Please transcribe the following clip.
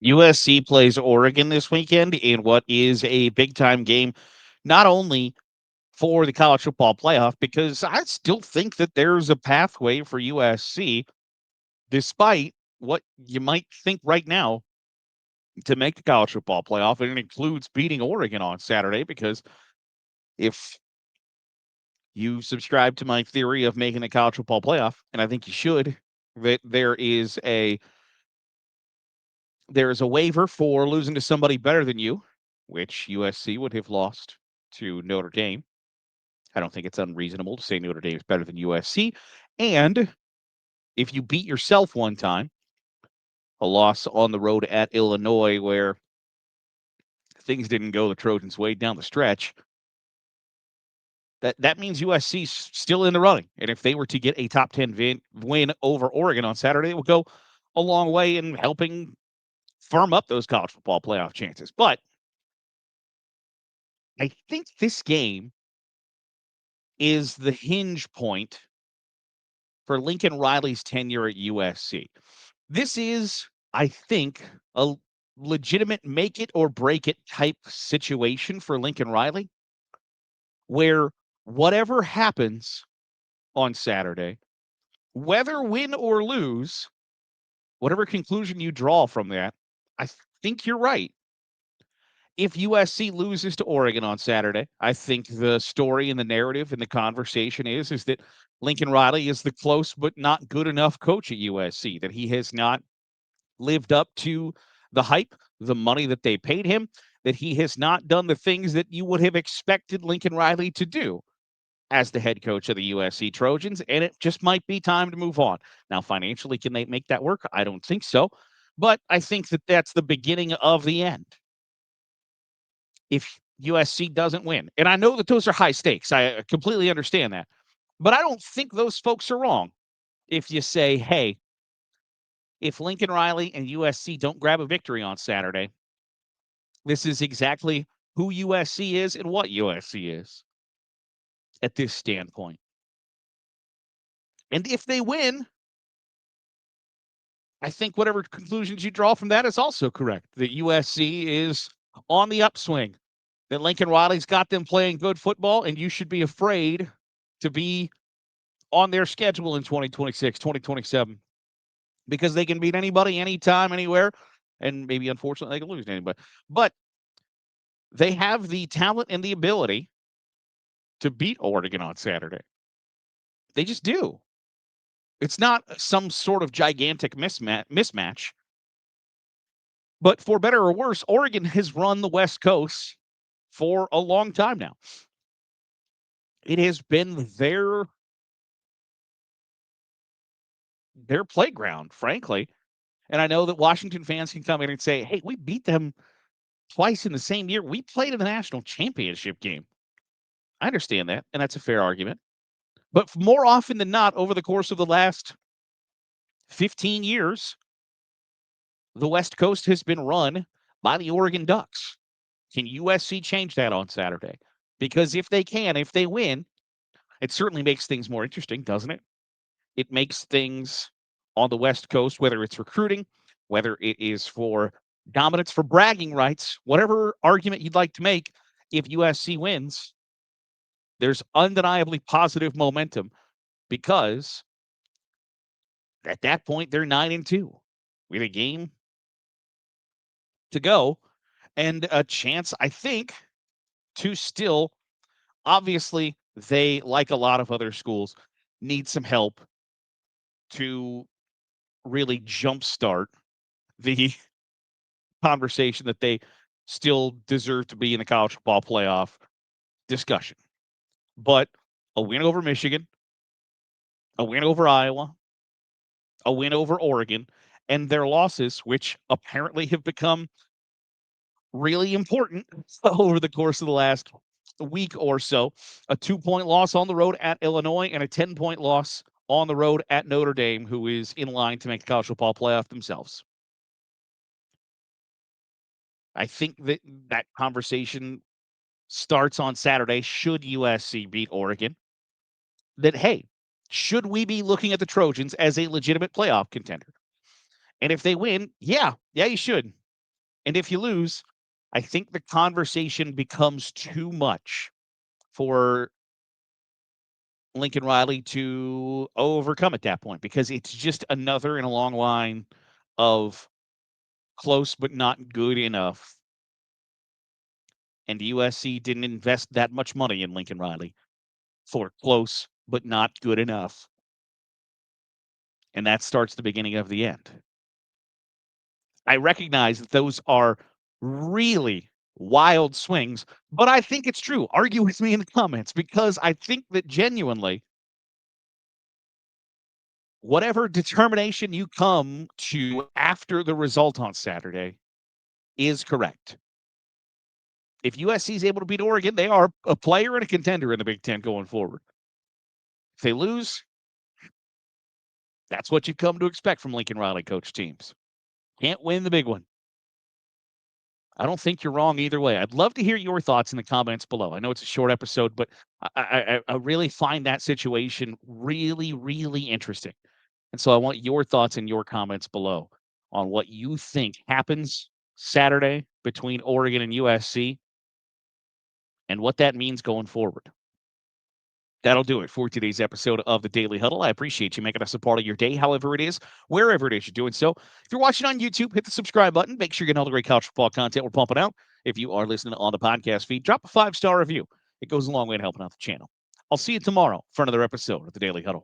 USC plays Oregon this weekend in what is a big time game, not only for the college football playoff, because I still think that there's a pathway for USC, despite what you might think right now, to make the college football playoff. And it includes beating Oregon on Saturday, because if you subscribe to my theory of making the college football playoff, and I think you should, that there is a waiver for losing to somebody better than you, which USC would have lost to Notre Dame. I don't think it's unreasonable to say Notre Dame is better than USC. And if you beat yourself one time, a loss on the road at Illinois where things didn't go the Trojans' way down the stretch, that means USC's still in the running. And if they were to get a top 10 win over Oregon on Saturday, it would go a long way in helping firm up those college football playoff chances. But I think this game is the hinge point for Lincoln Riley's tenure at USC. This is, I think, a legitimate make it or break it type situation for Lincoln Riley, where whatever happens on Saturday, whether win or lose, whatever conclusion you draw from that, I think you're right. If USC loses to Oregon on Saturday, I think the story and the narrative and the conversation is that Lincoln Riley is the close but not good enough coach at USC, that he has not lived up to the hype, the money that they paid him, that he has not done the things that you would have expected Lincoln Riley to do as the head coach of the USC Trojans, and it just might be time to move on. Now, financially, can they make that work? I don't think so, but I think that that's the beginning of the end if USC doesn't win. And I know that those are high stakes. I completely understand that. But I don't think those folks are wrong if you say, hey, if Lincoln Riley and USC don't grab a victory on Saturday, this is exactly who USC is and what USC is at this standpoint. And if they win, I think whatever conclusions you draw from that is also correct. That USC is on the upswing, that Lincoln Riley's got them playing good football, and you should be afraid to be on their schedule in 2026, 2027, because they can beat anybody, anytime, anywhere, and maybe unfortunately they can lose to anybody. But they have the talent and the ability to beat Oregon on Saturday. They just do. It's not some sort of gigantic mismatch. But for better or worse, Oregon has run the West Coast for a long time now. It has been their playground, frankly. And I know that Washington fans can come in and say, hey, we beat them twice in the same year. We played in the national championship game. I understand that, and that's a fair argument. But more often than not, over the course of the last 15 years, the West Coast has been run by the Oregon Ducks. Can USC change that on Saturday? Because if they can, if they win, it certainly makes things more interesting, doesn't it? It makes things on the West Coast, whether it's recruiting, whether it is for dominance, for bragging rights, whatever argument you'd like to make, if USC wins, there's undeniably positive momentum because at that point they're 9-2 with a game to go and a chance, I think, to still, obviously, they, like a lot of other schools, need some help to really jumpstart the conversation that they still deserve to be in the college football playoff discussion. But a win over Michigan, a win over Iowa, a win over Oregon, and their losses, which apparently have become really important over the course of the last week or so. A 2-point loss on the road at Illinois and a 10-point loss on the road at Notre Dame, who is in line to make the college football playoff themselves. I think that conversation starts on Saturday. Should USC beat Oregon? That, hey, should we be looking at the Trojans as a legitimate playoff contender? And if they win, yeah, you should. And if you lose, I think the conversation becomes too much for Lincoln Riley to overcome at that point, because it's just another in a long line of close but not good enough. And USC didn't invest that much money in Lincoln Riley for close but not good enough. And that starts the beginning of the end. I recognize that those are really wild swings, but I think it's true. Argue with me in the comments, because I think that genuinely, whatever determination you come to after the result on Saturday is correct. If USC is able to beat Oregon, they are a player and a contender in the Big Ten going forward. If they lose, that's what you come to expect from Lincoln Riley coach teams. Can't win the big one. I don't think you're wrong either way. I'd love to hear your thoughts in the comments below. I know it's a short episode, but I really find that situation really, really interesting. And so I want your thoughts in your comments below on what you think happens Saturday between Oregon and USC and what that means going forward. That'll do it for today's episode of the Daily Huddle. I appreciate you making us a part of your day, however it is, wherever it is you're doing so. If you're watching on YouTube, hit the subscribe button. Make sure you're getting all the great college football content we're pumping out. If you are listening on the podcast feed, drop a 5-star review. It goes a long way in helping out the channel. I'll see you tomorrow for another episode of the Daily Huddle.